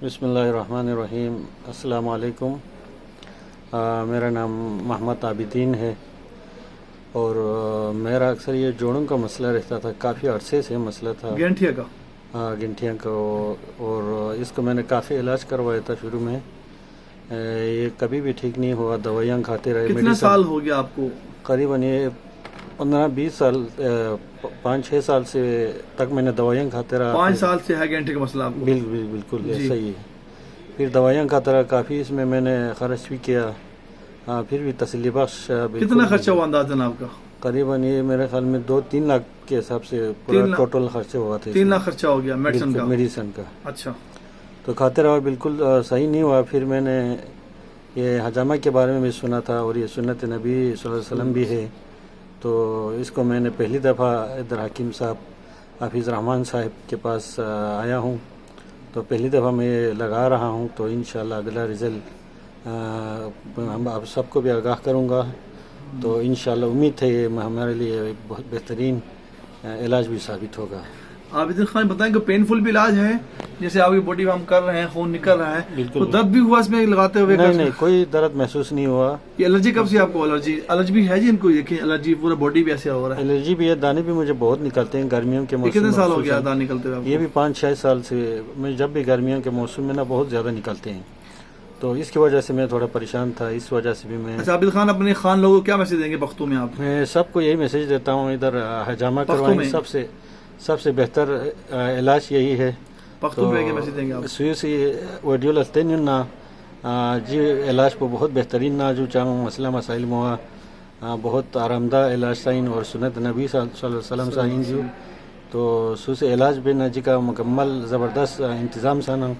بسم اللہ الرحمن الرحیم۔ السلام علیکم۔ میرا نام محمد عابدین ہے اور میرا اکثر یہ جوڑوں کا مسئلہ رہتا تھا، کافی عرصے سے مسئلہ تھا گینٹھیا کا۔ گنٹھیاں کا، اور اس کو میں نے کافی علاج کروایا تھا شروع میں، یہ کبھی بھی ٹھیک نہیں ہوا، دوائیاں کھاتے رہے۔ کتنے سال ہو گیا آپ کو؟ قریباً یہ 15-20 سال، 5-6 سال سے تک میں نے دوائیاں کھاتے رہا۔ 5 سال سے ہے گینٹھے کا مسئلہ آپ کو؟ بالکل صحیح ہے۔ پھر دوائیاں کھاتا رہا، کافی اس میں نے خرچ بھی کیا، پھر بھی تسلی بخش۔ کتنا خرچہ ہوا اندازاً آپ کا؟ قریباً یہ میرے خیال میں 2-3 لاکھ کے حساب سے پورا ٹوٹل خرچہ ہوا تھا۔ 3 لاکھ خرچہ ہو گیا میڈیسن کا؟ اچھا۔ تو کھاتے رہا، بالکل صحیح نہیں ہوا۔ پھر میں نے یہ حجامہ کے بارے میں بھی سنا تھا، اور یہ سنت نبی صلی اللہ علیہ وسلم بھی ہے، تو اس کو میں نے پہلی دفعہ ادھر حکیم صاحب حافظ رحمان صاحب کے پاس آیا ہوں، تو پہلی دفعہ میں لگا رہا ہوں، تو انشاءاللہ اگلا رزلٹ ہم آپ سب کو بھی آگاہ کروں گا، تو انشاءاللہ امید ہے یہ ہمارے لیے ایک بہت بہترین علاج بھی ثابت ہوگا۔ عابدین خان بتائیں کہ پینفل بھی علاج ہے، جیسے آپ کی باڈی میں ہم کر رہے ہیں، خون نکل رہا ہے، تو درد بھی ہوا اس میں لگاتے ہوئے؟ نہیں، کوئی درد محسوس نہیں ہوا۔ یہ الرجی کب سے آپ کو؟ الرجی بھی ہے جی ان کو؟ دیکھیں الرجی پورا باڈی بھی ایسے ہو رہا ہے۔ الرجی بھی ہے، دانے بھی مجھے بہت نکلتے ہیں گرمیوں کے موسم۔ کتنے سال ہو گیا دانے نکلتے ہوئے؟ یہ بھی 5-6 سال سے، میں جب بھی گرمیوں کے موسم میں بہت زیادہ نکلتے ہیں، تو اس کی وجہ سے میں تھوڑا پریشان تھا، اس وجہ سے بھی میں۔ اچھا عابد خان، اپنے خان لوگوں کو کیا میسج دیں گے پختو میں آپ؟ میں سب کو یہی میسج دیتا ہوں، ادھر حجامہ کروائیں، سب سے بہتر علاج یہی ہے۔ پختو میں کیا میسج دیں گے آپ؟ سویسی ویڈیو لستین نا جی علاج کو بہت بہترین نا جو چاہوں مسئلہ مسائل موا بہت آرام دہ علاج سائن، اور سنت نبی صلی اللہ علیہ وسلم سائن جو، تو سوسے علاج بھی نا جی کا مکمل زبردست انتظام سانا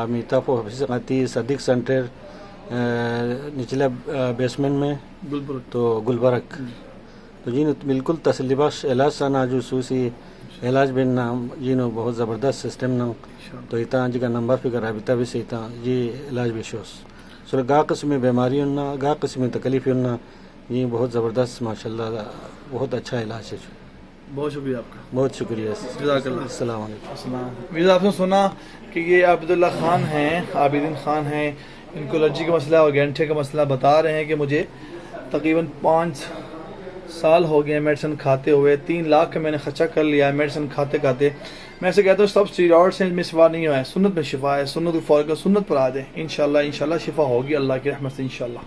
میتاف و حفظ قاتی صدیق سینٹر نچلا بیسمنٹ میں، تو گلبرگ، تو جی بالکل تسلی بخش علاج سانا جو سوسی علاج بھی نا جی نو بہت زبردست سسٹم نا، تو اتنا جی کا نمبر فکر رابطہ بھی سے اتنا جی علاج بھی شوس سر گا قسم بیماری نا، گا قسم تکلیف نا، یہ بہت زبردست ماشاءاللہ بہت اچھا علاج ہے۔ بہت شکریہ آپ کا، بہت شکریہ، جزاک اللہ۔ السلام علیکم۔ میرا آپ نے سنا کہ یہ عابداللہ خان ہیں، عابدین خان ہیں، ان کو الرجی کا مسئلہ اور گینٹھے کا مسئلہ بتا رہے ہیں کہ مجھے تقریباً 5 سال ہو گئے میڈیسن کھاتے ہوئے، 3 لاکھ کا میں نے خرچہ کر لیا ہے میڈیسن کھاتے کھاتے۔ میں ایسے کہتا ہوں سب اسٹیرائڈ سے میں شفا نہیں ہوا ہے، سنت میں شفا ہے، سنت فوری کا سنت پر آ جائے، انشاءاللہ شفا ہوگی اللہ کی رحمت سے انشاءاللہ۔